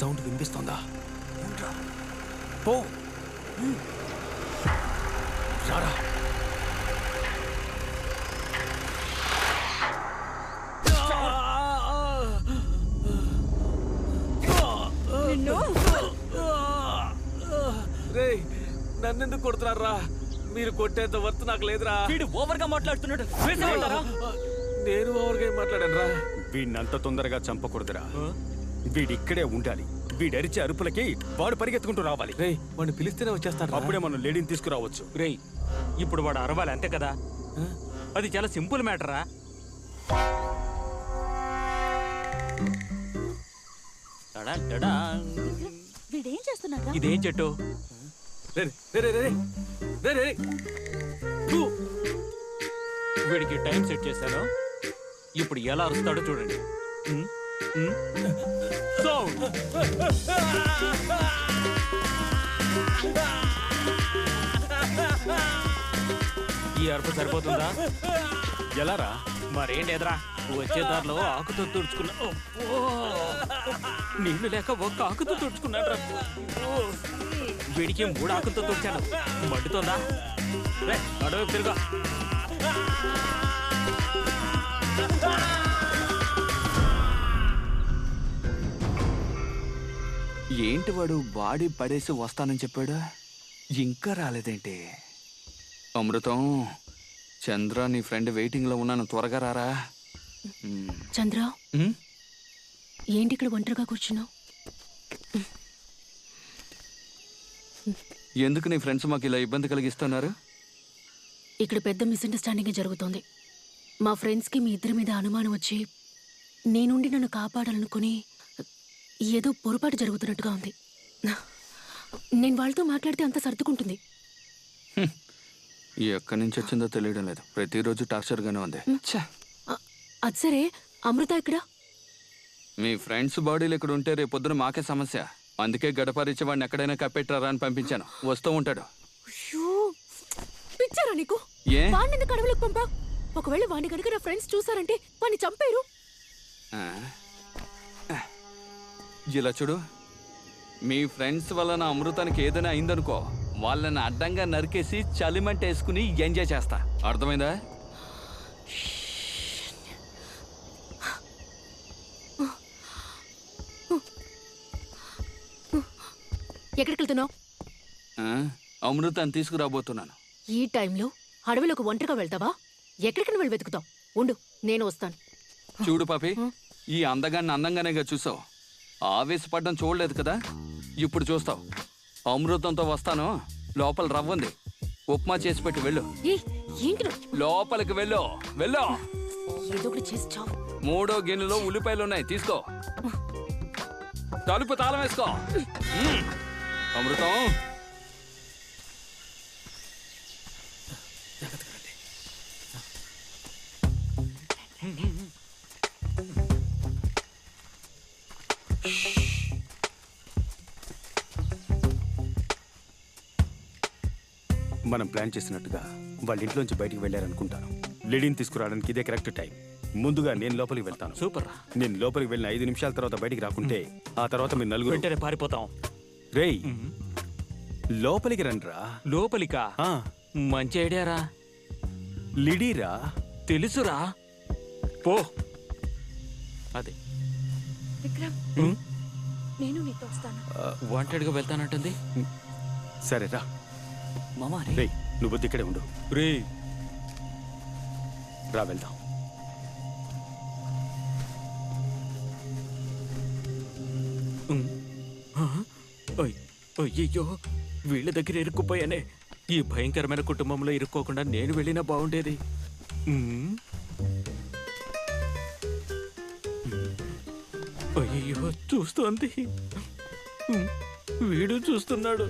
Sound వినిపిస్తోందా? పో రారా. రేయ్, నన్నెందుకు కొడుతున్నారా? మీరు కొట్టేంత వర్త్ నాకు లేదురా. వీడు ఓవర్ గా మాట్లాడుతున్నాడు. వేసేమంటారా? నేను ఓవర్గా ఏం మాట్లాడాను రా? వీడినంత తొందరగా చంపకూడదురా. వీడిక్కడే ఉండాలి. వీడరిచే అరుపులకి వాడు పరిగెత్తుకుంటూ రావాలి. రేయ్, వాడిని పిలిస్తేనే వచ్చేస్తాను. అప్పుడే మనం లేడీని తీసుకురావచ్చు. రేయ్, ఇప్పుడు వాడు అరవాలి అంతే కదా. అది చాలా సింపుల్ మ్యాటరా. వీడేం చేస్తున్నారా? ఇదేం చెట్టు? వీడికి టైం సెట్ చేశాను. ఇప్పుడు ఎలా అరుస్తాడో చూడండి. ఈ అరుపు సరిపోతుందా? ఎలారా? మరేం లేదురా, వచ్చే దారిలో ఆకుతో తుడుచుకున్నా. నీళ్లు లేక ఒక్క ఆకుతో తుడుచుకున్నాడు. వీడికి 3 ఆకులతో తుడిచాను. మండుతోందా? రే, అడవి తిరుగా. ఏంటి వాడు బాడీ పడేసి వస్తానని చెప్పాడు, ఇంకా రాలేదేంటి? అమృతం, చంద్ర నీ ఫ్రెండ్ వెయిటింగ్ లో ఉన్నాను, త్వరగా రారా. చంద్ర, ఏంటి ఇక్కడ ఒంటరిగా కూర్చున్నావు? ఎందుకు నీ ఫ్రెండ్స్ మాకు ఇలా ఇబ్బంది కలిగిస్తున్నారు? ఇక్కడ పెద్ద మిస్అండర్స్టాండింగ్ జరుగుతోంది. మా ఫ్రెండ్స్కి మీ ఇద్దరి మీద అనుమానం వచ్చి నేనుండి నన్ను కాపాడాలనుకుని ఏదో పొరపాటు జరుగుతున్నట్టుగా ఉంది. నేను వాళ్ళతో మాట్లాడితే అంత సర్దుకుంటుంది. ఎక్కడి నుంచి వచ్చిందో తెలియడం లేదు, ప్రతిరోజు టార్చర్గానే ఉంది. అది సరే, అమృత ఇక్కడ? మీ ఫ్రెండ్స్ బాడీలు ఇక్కడ ఉంటే రేపొద్దున మాకే సమస్య. అందుకే గడపరిచి వాడిని ఎక్కడైనా కప్పెట్టారా అని పంపించాను, వస్తూ ఉంటాడు. పిచ్చారా నీకు? వాడిని ఎందుకు అడవులకు పంపా? ఒకవేళ వాడిని కనుక నా ఫ్రెండ్స్ చూసారంటే వాడిని చంపారు. ఇలా చూడు, మీ ఫ్రెండ్స్ వల్ల నా అమృతానికి ఏదైనా అయిందనుకో, వాళ్ళని అడ్డంగా నరికేసి చలిమంట వేసుకుని ఎంజాయ్ చేస్తా, అర్థమైందా? ఎక్కడికి వెళ్తున్నావు? అమృతాన్ని తీసుకురాబోతున్నాను. ఈ టైంలో అడవిలోకి ఒంటరిగా వెళ్తావా? ఎక్కడికి వెళ్ళి వెతుకుతావు? ఉండు, నేను వస్తాను. చూడు పాపి, ఈ అందగాన్ని అందంగానేగా చూసావు, ఆవేశపడ్డం చూడలేదు కదా, ఇప్పుడు చూస్తావు. అమృతంతో వస్తాను, లోపల రవ్వంది, ఉప్మా చేసి పెట్టి వెళ్ళు. లోపలికి వెళ్ళు, వెళ్ళు. ఏదో ఒకటి చేసి చావు. 3వ గిన్నెలో ఉల్లిపాయలున్నాయి, తీసుకో. తలుపు తాళం వేసుకో. అమృతం, మనం ప్లాన్ చేసినట్టుగా వాళ్ళ ఇంట్లోంచి బయటికి వెళ్ళారనుకుంటాను. లేడీని తీసుకురావడానికి ఇదే కరెక్ట్ టైం. ముందుగా నేను లోపలికి వెళ్తాను. సూపర్. నేను లోపలికి వెళ్ళిన 5 నిమిషాల తర్వాత బయటికి రాకుంటే ఆ తర్వాత మీరు నలుగురు వెంటనే పారిపోతాం. రేయ్, లోపలికి రండిరా. లోపలికా? మంచి ఐడియారా. లిడీరా? తెలుసురా, పో. అదే నేను నీతో వస్తాను. వాంటెడ్గా వెళ్తానంటుంది. సరేరా. మామా రేయ్, నువ్వు బుద్ధి ఇక్కడే ఉండు. రే, రా వెళ్దాం. అయ్యో, వీళ్ళ దగ్గర ఇరుక్కుపోయానే. ఈ భయంకరమైన కుటుంబంలో ఇరుక్కోకుండా నేను వెళ్ళినా బాగుండేది. అయ్యో, చూస్తోంది. వీడు చూస్తున్నాడు.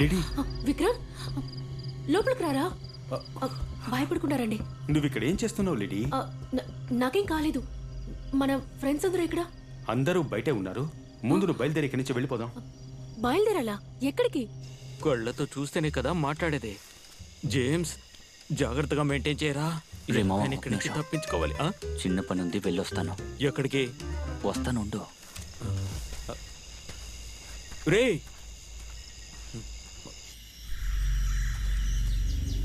లిడీ, విక్రమ్, లోపలికి రారా. భయపడకుండా రండి. నువ్వు ఇక్కడ ఏం చేస్తున్నావు లిడీ? నాకేం కాలేదు. మన ఫ్రెండ్స్ అందరూ ఇక్కడ. అందరూ బయటే ఉన్నారు. ముందు నువ్వు బయలుదేరి ఇక్కడి నుంచి వెళ్ళిపోదాం. బయలుదేరాలా? ఎక్కడికి? కళ్ళతో చూస్తేనే కదా మాట్లాడేది. జేమ్స్, జాగ్రత్తగా మెయింటైన్ చేయరా. రే మామ, నేను ఇక్కడి నుంచి నిమిషం. తప్పించుకోవాలి. ఆ? చిన్న పని ఉంది, వెళ్ళొస్తాను. ఎక్కడికి? వస్తానుండు. రే,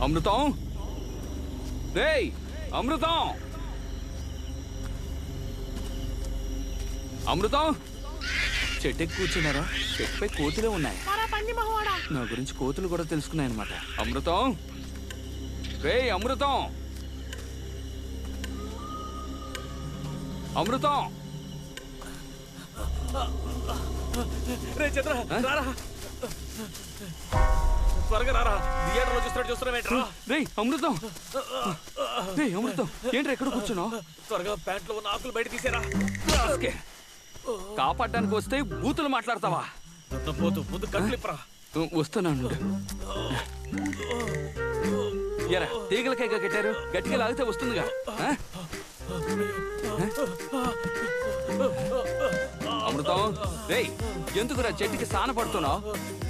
అమృతం, రేయ్ అమృతం, అమృతం. చెట్టుకి కూర్చున్నారా? చెట్టుపై కోతులే ఉన్నాయి. నా గురించి కోతులు కూడా తెలుసుకున్నాయి అనమాట. అమృతం, రేయ్ అమృతం, అమృతం. రే చంద్ర, రారా త్వరగా రారా. థియేటర్లో చూస్తున్నావేంట్రా? రేయ్ అమృతం, రేయ్ అమృతం, ఏంట్రా ఎక్కడ కూర్చున్నావు? త్వరగా ప్యాంట్లో ఉన్న ఆకులు బయట తీసేరా. కాపాడడానికి వస్తే బూతులు మాట్లాడతావా? పోతూ ముందు కట్లిప్పరా. వస్తున్నాను. ఎరా తీగలకే కట్టారు, గట్టిగా లాగితే వస్తుందిగా. ఆ? అమృతం, రేయ్ ఎందుకురా చెట్టుకి సాన పడుతున్నావు?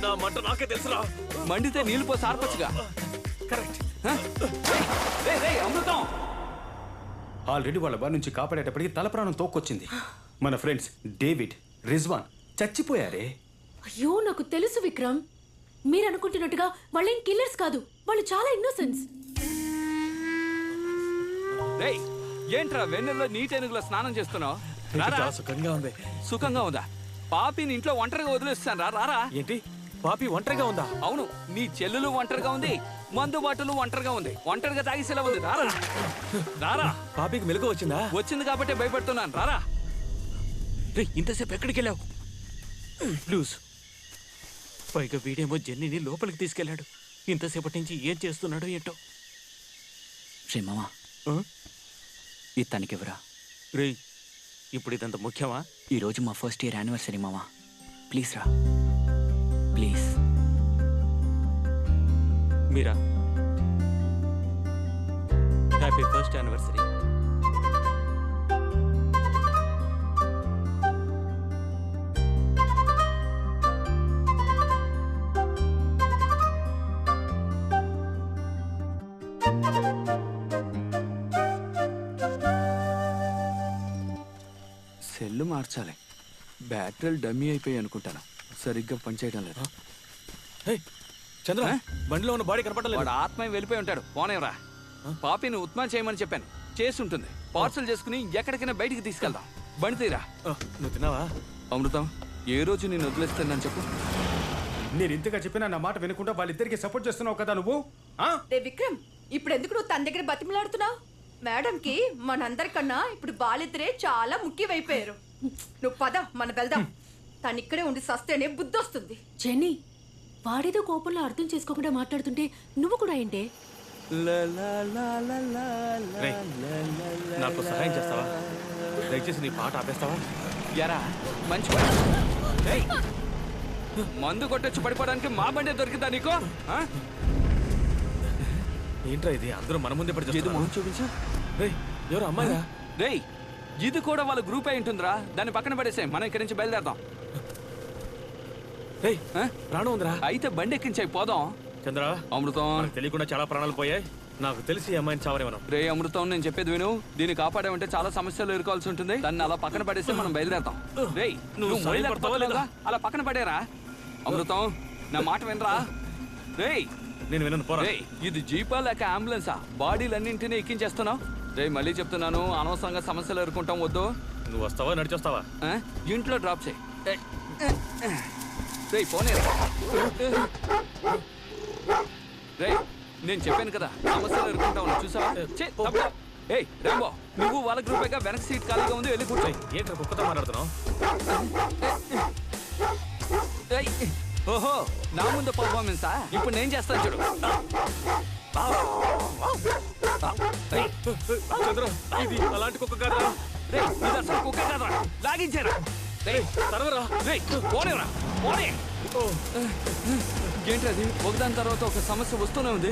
నా మంట నాకే తెలుసురా. మండితే నీళ్ళు పోసి ఆర్పచ్చుగా. కరెక్ట్. రేయ్ అమృతం. ఆల్రెడీ వాళ్ళ బారి నుంచి కాపాడేటప్పటికి తల ప్రాణం తోక్కొచ్చింది. మన ఫ్రెండ్స్ డేవిడ్, రిజ్వాన్ చచ్చిపోయారే. అయ్యో, నాకు తెలుసు విక్రమ్. మీరు అనుకుంటున్నట్టుగా వాళ్ళేం కిల్లర్స్ కాదు. వాళ్ళు చాలా ఇన్నోసెన్స్. రేయ్ ఏంట్రా వెన్నెల్లో నీటెనుగులో స్నానం చేస్తున్నావు? రారా. చాలా సుఖంగా ఉంది. సుఖంగా ఉందా? పాపిని ఇంట్లో ఒంటరిగా వదిలేస్తాను రా. రారా. ఏంటి పాపి ఒంటరిగా ఉందా? అవును, నీ చెల్లెలు ఒంటరిగా ఉంది, మందు బాటలు ఒంటరిగా ఉంది, ఒంటరిగా తాగిసేలా ఉంది. రారా రారా. పాపికి మెలకు వచ్చిందా? వచ్చింది కాబట్టి భయపడుతున్నాను. రారా. రే, ఇంతసేపు ఎక్కడికి వెళ్ళావు? లూజ్. పైగా వీడేమో జెన్నీని లోపలికి తీసుకెళ్లాడు. ఇంతసేపటి నుంచి ఏం చేస్తున్నాడో ఏంటో. రే మామ, ఆ? ఇది తనకివ్వరా. రే, ఇప్పుడు ఇదంత ముఖ్యమా? ఈరోజు మా ఫస్ట్ ఇయర్ యానివర్సరీ మామ. ప్లీజ్ రా, please. Meera, happy first anniversary. Cell మార్చాలి. బ్యాటరీలు డమ్మీ అయిపోయి అనుకుంటాను, సరిగ్గా పనిచేయడం లేదు. ఏయ్, చంద్ర, బండిలో ఉన్న బాడీ కనపడలేదు. వాడు ఆత్మీయ వెళ్ళిపోయి ఉంటాడు. పోనేవరా. పాపిని ఉత్మా చేయమని చెప్పాను, చేసి ఉంటుంది. పార్సల్ చేసుకుని ఎక్కడికైనా బయటికి తీసుకెళ్దాం. బండి తీరా. నువ్వు తిన్నావా? అమృతం, ఏ రోజు నేను వదిలేస్తానని చెప్పు. నేను ఇంతగా చెప్పినా నా మాట వినకుండా వాళ్ళిద్దరికి సపోర్ట్ చేస్తున్నావు కదా నువ్వు. ఆ? రే విక్రమ్, ఇప్పుడు ఎందుకు నువ్వు తన దగ్గర బతిమలాడుతున్నావు? మేడంకి మనందరికన్నా ఇప్పుడు బాలిద్దరే చాలా ముఖ్యమైపోయారు. నువ్వు పద, మనం వెళ్దాం. తను ఇక్కడే ఉండి సస్తేనే బుద్ధి వస్తుంది. జెన్నీ, వాడేదో కోపంలో అర్థం చేసుకోకుండా మాట్లాడుతుంటే నువ్వు కూడా ఏంటే? రేయ్, నాకు సహాయం చేస్తావా? దయచేసి నీ పాట ఆపేస్తావా? ఎరా మంచి పని. ఏయ్, మందు కొట్టొచ్చి పడిపోవడానికి మా బండే దొరికిందా నీకు? ఆ? ఏంట్రా ఇది? అందరూ మన ముందే పడి ఏదో మొహం చూపించు. రేయ్, ఎవరు అమ్మాయిరా? రేయ్, ఇది కూడా వాళ్ళ గ్రూప్ అయి ఉంటుందిరా. దాన్ని పక్కన పడేసే, మనం ఇక్కడి నుంచి బయలుదేరదాం. రేయ్, ఆ? ప్రాణం ఉందిరా. అయితే బండి ఎక్కించాయి, పోదాం. చంద్ర, అమృతం, మనకు తెలియకుండా చాలా ప్రాణాలు పోయాయి. నాకు తెలిసి ఈ అమ్మాయిని చావరేమను. రే అమృతం, నేను చెప్పేది విను. దీన్ని కాపాడామంటే చాలా సమస్యలు ఎదుర్కోవాల్సి ఉంటుంది. దాన్ని అలా పక్కన పడేస్తే మనం బయలుదేరతాం. రేయ్, నువ్వు సాయపడతావా లేదా? అలా పక్కన పడేరా. అమృతం, నా మాట వినరా. రేయ్, నేను వినను, పోరా. రేయ్, ఇది జీపా లేక అంబులెన్సా? బాడీలన్నింటినీ ఎక్కించేస్తున్నావు. రేయ్, మళ్ళీ చెప్తున్నాను, అనవసరంగా సమస్యలు ఎదుర్కొంటాం. వద్దు. నువ్వు వస్తావా, నడిచొస్తావా? ఆ? ఇంట్లో డ్రాప్ చేయి. రేయ్, పోనీ. రేయ్, నేను చెప్పాను కదా, సమస్యలు ఎదుర్కొంటావు. చూసావా? ఏయ్ రాంబో, నువ్వు వాళ్ళ గ్రూపేగా వెనక సీట్ ఖాళీగా ఉంది, వెళ్ళి కూర్చో. ఏంట్రా కుక్కతో మాట్లాడుతున్నావు? ఏయ్, ఓహో, నా ముందు పర్ఫార్మెన్సా? ఇప్పుడు నేను చేస్తాను చూడు. ఏయ్, చంద్ర, ఇది అలాంటి కుక్క కాదురా. రేయ్, ఇది అసలు కుక్క కాదురా, లాగించారా. రేయ్, తరవరా. రేయ్, పోనేరా, పోనే. ఏంటది? ఒకదాని తర్వాత ఒక సమస్య వస్తూనే ఉంది.